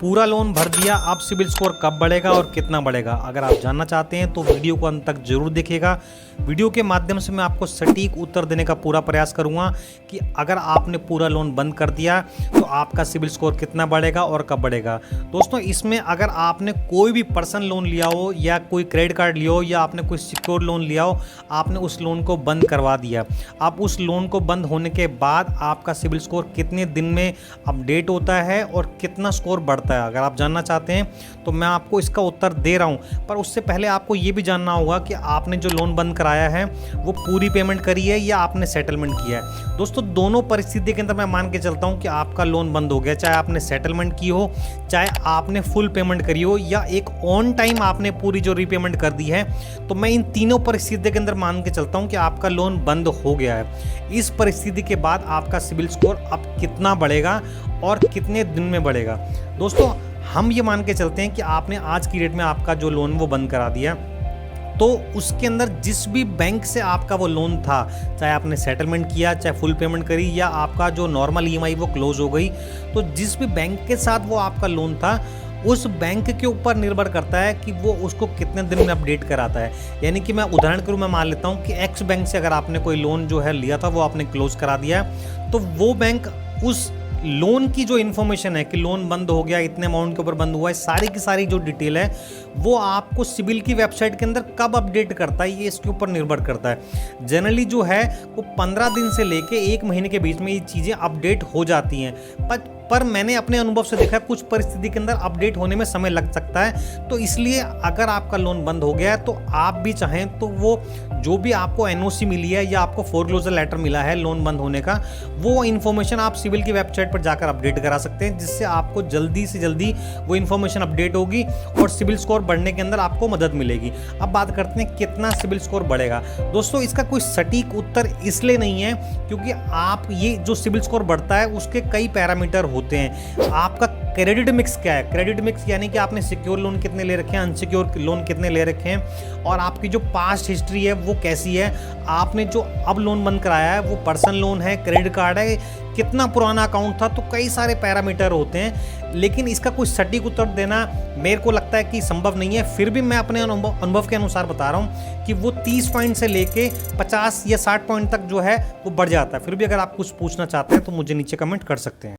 पूरा लोन भर दिया, अब सिबिल स्कोर कब बढ़ेगा और कितना बढ़ेगा? अगर आप जानना चाहते हैं तो वीडियो को अंत तक जरूर देखिएगा। वीडियो के माध्यम से मैं आपको सटीक उत्तर देने का पूरा प्रयास करूंगा कि अगर आपने पूरा लोन बंद कर दिया तो आपका सिबिल स्कोर कितना बढ़ेगा और कब बढ़ेगा। दोस्तों, इसमें अगर आपने कोई भी पर्सनल लोन लिया हो या कोई क्रेडिट कार्ड लिया हो या आपने कोई सिक्योर लोन लिया हो, आपने उस लोन को बंद करवा दिया, अब उस लोन को बंद होने के बाद आपका सिबिल स्कोर कितने दिन में अपडेट होता है और कितना स्कोर बढ़ता है, अगर आप जानना चाहते हैं तो मैं आपको इसका उत्तर दे रहा हूं। पर उससे पहले आपको ये भी जानना होगा कि आपने जो लोन बंद कराया है वो पूरी पेमेंट करी है या आपने सेटलमेंट किया है। दोस्तों, दोनों परिस्थिति के अंदर मैं मान के चलता हूं कि आपका लोन बंद हो गया, चाहे आपने सेटलमेंट की हो, चाहे आपने फुल पेमेंट करी हो या एक ऑन टाइम आपने पूरी जो रीपेमेंट कर दी है, तो मैं इन तीनों परिस्थिति के अंदर मान के चलता हूं कि आपका लोन बंद हो गया है। इस परिस्थिति के बाद आपका सिबिल स्कोर अब कितना बढ़ेगा और कितने दिन में बढ़ेगा। दोस्तों, हम ये मान के चलते हैं कि आपने आज की डेट में आपका जो लोन वो बंद करा दिया, तो उसके अंदर जिस भी बैंक से आपका वो लोन था, चाहे आपने सेटलमेंट किया, चाहे फुल पेमेंट करी या आपका जो नॉर्मल ईएमआई वो क्लोज हो गई, तो जिस भी बैंक के साथ वो आपका लोन था उस बैंक के ऊपर निर्भर करता है कि वो उसको कितने दिन में अपडेट कराता है। यानी कि मैं उदाहरण के रूप में मान लेता हूँ कि एक्स बैंक से अगर आपने कोई लोन जो है लिया था वो आपने क्लोज करा दिया, तो वो बैंक उस लोन की जो इन्फॉर्मेशन है कि लोन बंद हो गया, इतने अमाउंट के ऊपर बंद हुआ है, सारी की सारी जो डिटेल है वो आपको सिबिल की वेबसाइट के अंदर कब अपडेट करता है, ये इसके ऊपर निर्भर करता है। जनरली जो है वो 15 दिन से लेके 1 महीने के बीच में ये चीज़ें अपडेट हो जाती हैं, पर मैंने अपने अनुभव से देखा कुछ परिस्थिति के अंदर अपडेट होने में समय लग सकता है। तो इसलिए अगर आपका लोन बंद हो गया है तो आप भी चाहें तो वो जो भी आपको एनओसी मिली है या आपको फोरक्लोजर लेटर मिला है लोन बंद होने का, वो इन्फॉर्मेशन आप सिबिल की वेबसाइट पर जाकर अपडेट करा सकते हैं, जिससे आपको जल्दी से जल्दी वो इन्फॉर्मेशन अपडेट होगी और सिबिल स्कोर बढ़ने के अंदर आपको मदद मिलेगी। अब बात करते हैं कितना सिबिल स्कोर बढ़ेगा। दोस्तों, इसका कोई सटीक उत्तर इसलिए नहीं है क्योंकि आप ये जो सिबिल स्कोर बढ़ता है उसके कई पैरामीटर होते हैं। आपका क्रेडिट मिक्स क्या है, क्रेडिट मिक्स यानी कि आपने सिक्योर लोन कितने ले रखे हैं, अनसिक्योर लोन कितने ले रखे हैं, और आपकी जो पास्ट हिस्ट्री है वो कैसी है, आपने जो अब लोन बंद कराया है वो पर्सनल लोन है, क्रेडिट कार्ड है, कितना पुराना अकाउंट था, तो कई सारे पैरामीटर होते हैं। लेकिन इसका कोई सटीक उत्तर देना मेरे को लगता है कि संभव नहीं है। फिर भी मैं अपने अनुभव के अनुसार बता रहा हूँ कि वो 30 पॉइंट से लेके 50 या 60 पॉइंट तक जो है वो बढ़ जाता है। फिर भी अगर आप कुछ पूछना चाहते हैं तो मुझे नीचे कमेंट कर सकते हैं।